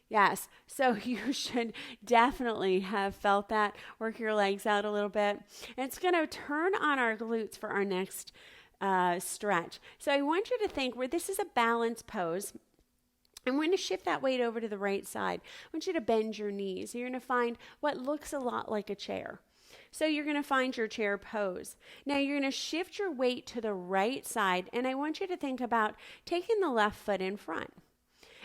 Yes. So you should definitely have felt that. Work your legs out a little bit. And it's going to turn on our glutes for our next stretch. So I want you to think where this is a balance pose. I'm going to shift that weight over to the right side. I want you to bend your knees. You're going to find what looks a lot like a chair. So you're going to find your chair pose. Now you're going to shift your weight to the right side, and I want you to think about taking the left foot in front.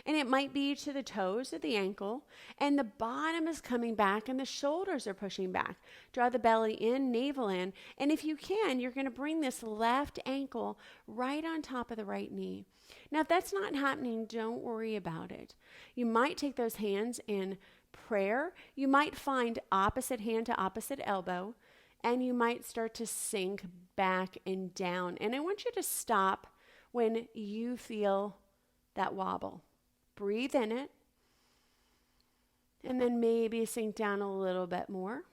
And it might be to the toes of the ankle, and the bottom is coming back, and the shoulders are pushing back. Draw the belly in, navel in, and if you can, you're going to bring this left ankle right on top of the right knee. Now, if that's not happening, don't worry about it. You might take those hands in prayer. You might find opposite hand to opposite elbow, and you might start to sink back and down. And I want you to stop when you feel that wobble. Breathe in it, and then maybe sink down a little bit more.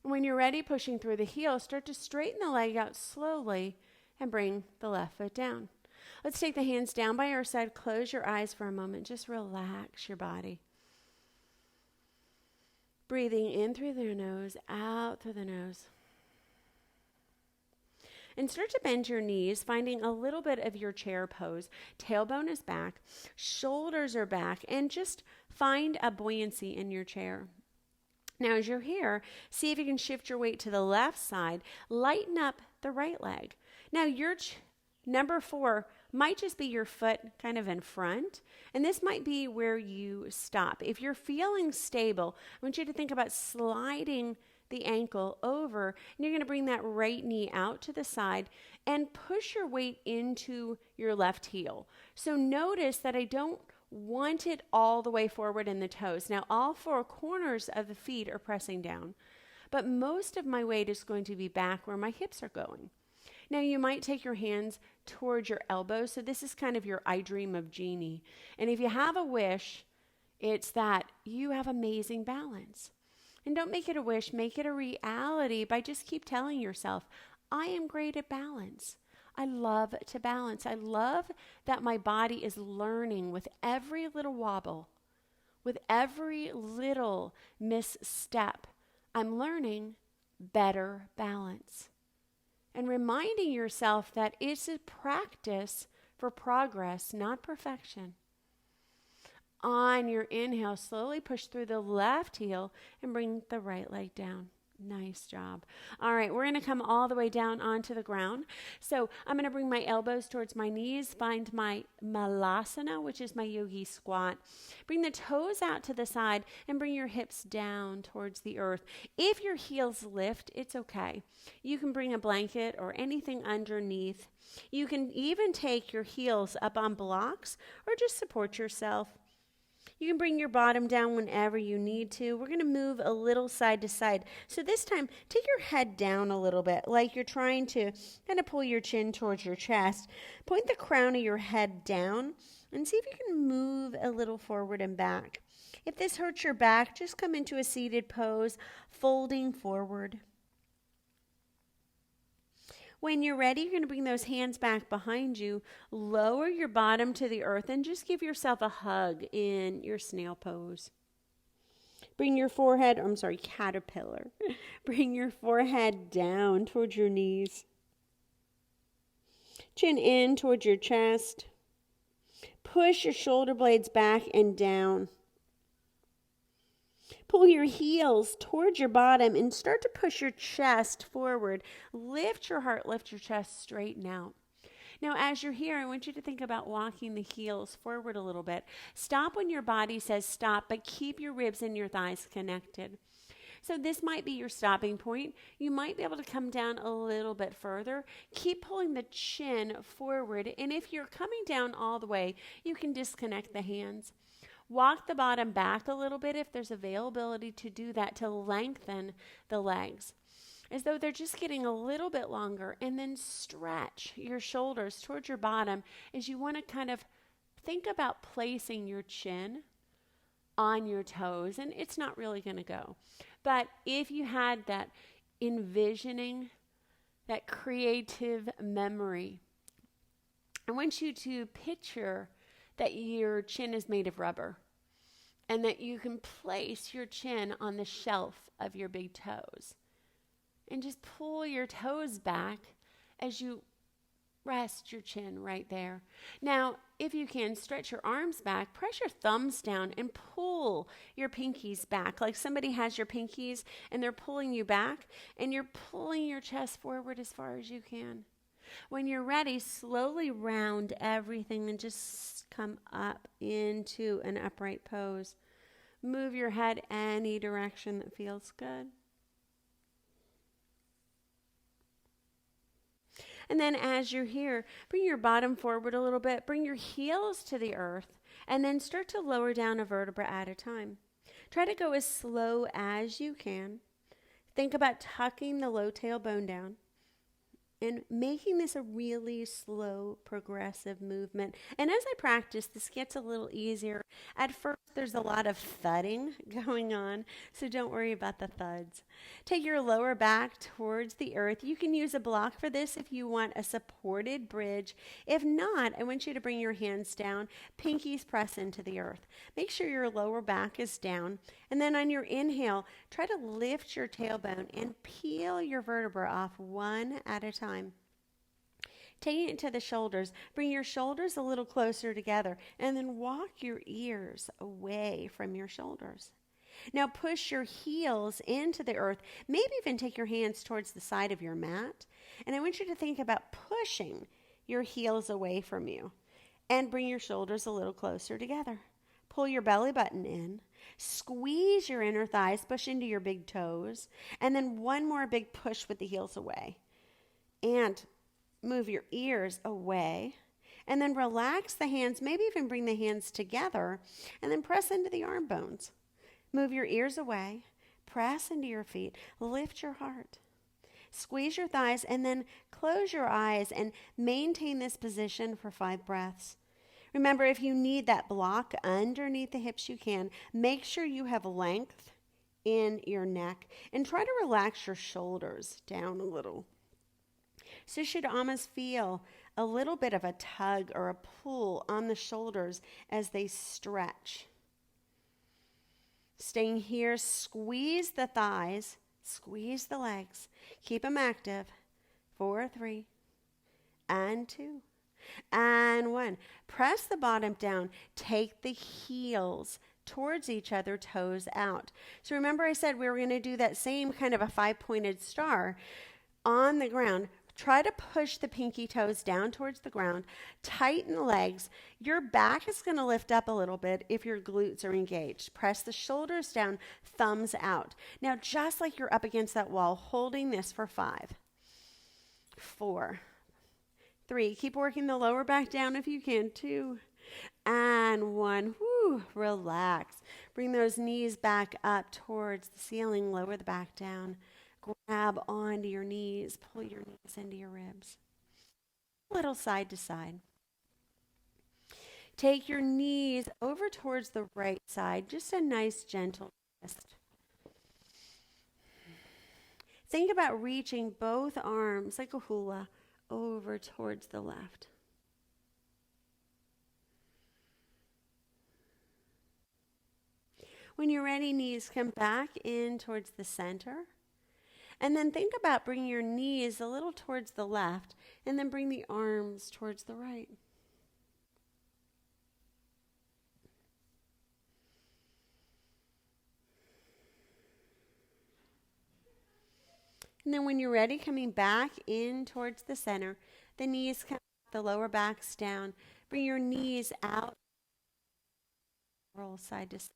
When you're ready, pushing through the heel, start to straighten the leg out slowly and bring the left foot down. Let's take the hands down by our side. Close your eyes for a moment. Just relax your body. Breathing in through the nose, out through the nose. And start to bend your knees, finding a little bit of your chair pose. Tailbone is back, shoulders are back, and just find a buoyancy in your chair. Now, as you're here, see if you can shift your weight to the left side. Lighten up the right leg. Now, your number 4 might just be your foot kind of in front, and this might be where you stop. If you're feeling stable, I want you to think about sliding the ankle over, and you're going to bring that right knee out to the side and push your weight into your left heel. So notice that I don't want it all the way forward in the toes. Now, all 4 corners of the feet are pressing down, but most of my weight is going to be back where my hips are going. Now, you might take your hands towards your elbows. So this is kind of your I dream of Jeannie. And if you have a wish, it's that you have amazing balance. And don't make it a wish, make it a reality by just keep telling yourself, I am great at balance. I love to balance. I love that my body is learning with every little wobble, with every little misstep. I'm learning better balance. And reminding yourself that it's a practice for progress, not perfection. On your inhale, slowly push through the left heel and bring the right leg down. Nice job. All right, we're going to come all the way down onto the ground. So I'm going to bring my elbows towards my knees, find my malasana, which is my yogi squat. Bring the toes out to the side and bring your hips down towards the earth. If your heels lift, it's okay. You can bring a blanket or anything underneath. You can even take your heels up on blocks or just support yourself. You can bring your bottom down whenever you need to. We're going to move a little side to side. So this time, take your head down a little bit, like you're trying to kind of pull your chin towards your chest. Point the crown of your head down and see if you can move a little forward and back. If this hurts your back, just come into a seated pose, folding forward. When you're ready, you're going to bring those hands back behind you, lower your bottom to the earth, and just give yourself a hug in your snail pose. Bring your caterpillar. Bring your forehead down towards your knees. Chin in towards your chest. Push your shoulder blades back and down. Pull your heels towards your bottom and start to push your chest forward. Lift your heart, lift your chest, straighten out. Now, as you're here, I want you to think about walking the heels forward a little bit. Stop when your body says stop, but keep your ribs and your thighs connected. So this might be your stopping point. You might be able to come down a little bit further. Keep pulling the chin forward. And if you're coming down all the way, you can disconnect the hands. Walk the bottom back a little bit if there's availability to do that, to lengthen the legs, as though they're just getting a little bit longer. And then stretch your shoulders towards your bottom as you want to kind of think about placing your chin on your toes. And it's not really going to go. But if you had that envisioning, that creative memory, I want you to picture that your chin is made of rubber and that you can place your chin on the shelf of your big toes and just pull your toes back as you rest your chin right there. Now, if you can, stretch your arms back, press your thumbs down and pull your pinkies back like somebody has your pinkies and they're pulling you back, and you're pulling your chest forward as far as you can. When you're ready, slowly round everything and just come up into an upright pose. Move your head any direction that feels good. And then as you're here, bring your bottom forward a little bit, bring your heels to the earth, and then start to lower down a vertebra at a time. Try to go as slow as you can. Think about tucking the low tailbone down and making this a really slow, progressive movement. And as I practice, this gets a little easier. At first, there's a lot of thudding going on, so don't worry about the thuds. Take your lower back towards the earth. You can use a block for this if you want a supported bridge. If not, I want you to bring your hands down, pinkies press into the earth. Make sure your lower back is down. And then on your inhale, try to lift your tailbone and peel your vertebra off one at a time. Taking it to the shoulders, bring your shoulders a little closer together and then walk your ears away from your shoulders. Now push your heels into the earth, maybe even take your hands towards the side of your mat. And I want you to think about pushing your heels away from you and bring your shoulders a little closer together. Pull your belly button in, squeeze your inner thighs, push into your big toes, and then one more big push with the heels away. And move your ears away, and then relax the hands, maybe even bring the hands together, and then press into the arm bones. Move your ears away, press into your feet, lift your heart. Squeeze your thighs, and then close your eyes and maintain this position for 5 breaths. Remember, if you need that block underneath the hips, you can. Make sure you have length in your neck, and try to relax your shoulders down a little. So you should almost feel a little bit of a tug or a pull on the shoulders as they stretch. Staying here, squeeze the thighs, squeeze the legs. Keep them active. 4, 3, and 2, and 1. Press the bottom down. Take the heels towards each other, toes out. So remember I said we were going to do that same kind of a 5-pointed star on the ground. Try to push the pinky toes down towards the ground. Tighten the legs. Your back is going to lift up a little bit if your glutes are engaged. Press the shoulders down, thumbs out. Now, just like you're up against that wall, holding this for 5, 4, 3. Keep working the lower back down if you can. 2, and 1. Woo, relax. Bring those knees back up towards the ceiling. Lower the back down. Grab onto your knees, pull your knees into your ribs. A little side to side. Take your knees over towards the right side, just a nice gentle twist. Think about reaching both arms like a hula over towards the left. When you're ready, knees come back in towards the center. And then think about bringing your knees a little towards the left, and then bring the arms towards the right. And then when you're ready, coming back in towards the center, the knees come, the lower back's down. Bring your knees out, roll side to side.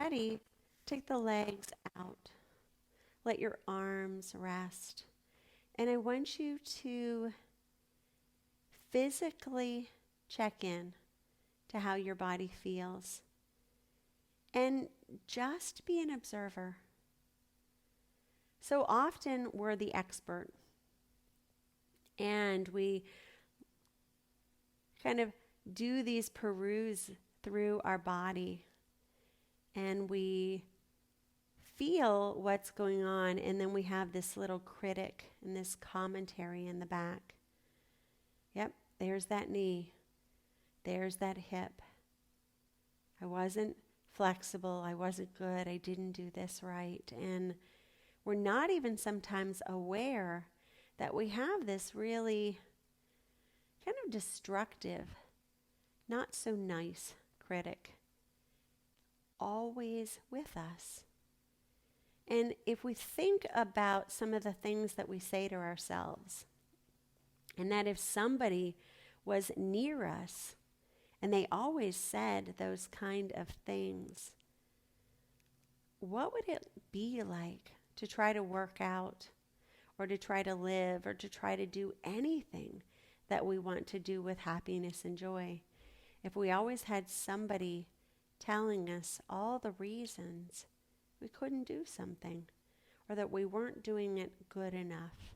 Ready, Take the legs out. Let your arms rest. And I want you to physically check in to how your body feels. And just be an observer. So often we're the expert. And we kind of do these peruse through our body. And we feel what's going on. And then we have this little critic and this commentary in the back. Yep, there's that knee. There's that hip. I wasn't flexible. I wasn't good. I didn't do this right. And we're not even sometimes aware that we have this really kind of destructive, not so nice critic always with us. And if we think about some of the things that we say to ourselves, and that if somebody was near us and they always said those kind of things, what would it be like to try to work out or to try to live or to try to do anything that we want to do with happiness and joy if we always had somebody telling us all the reasons we couldn't do something or that we weren't doing it good enough?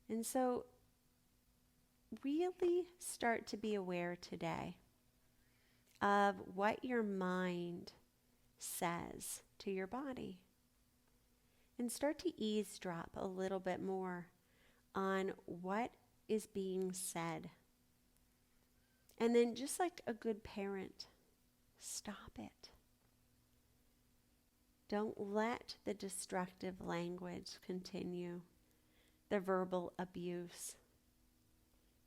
And so really start to be aware today of what your mind says to your body. And start to eavesdrop a little bit more on what is being said. And then just like a good parent, stop it. Don't let the destructive language continue, the verbal abuse.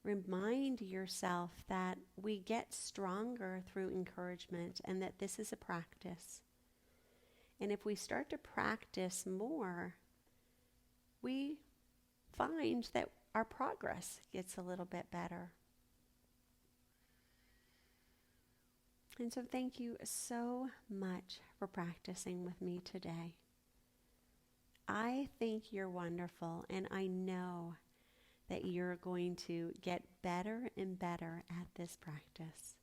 Remind yourself that we get stronger through encouragement and that this is a practice. And if we start to practice more, we find that our progress gets a little bit better. And so thank you so much for practicing with me today. I think you're wonderful, and I know that you're going to get better and better at this practice.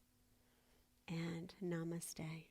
And namaste.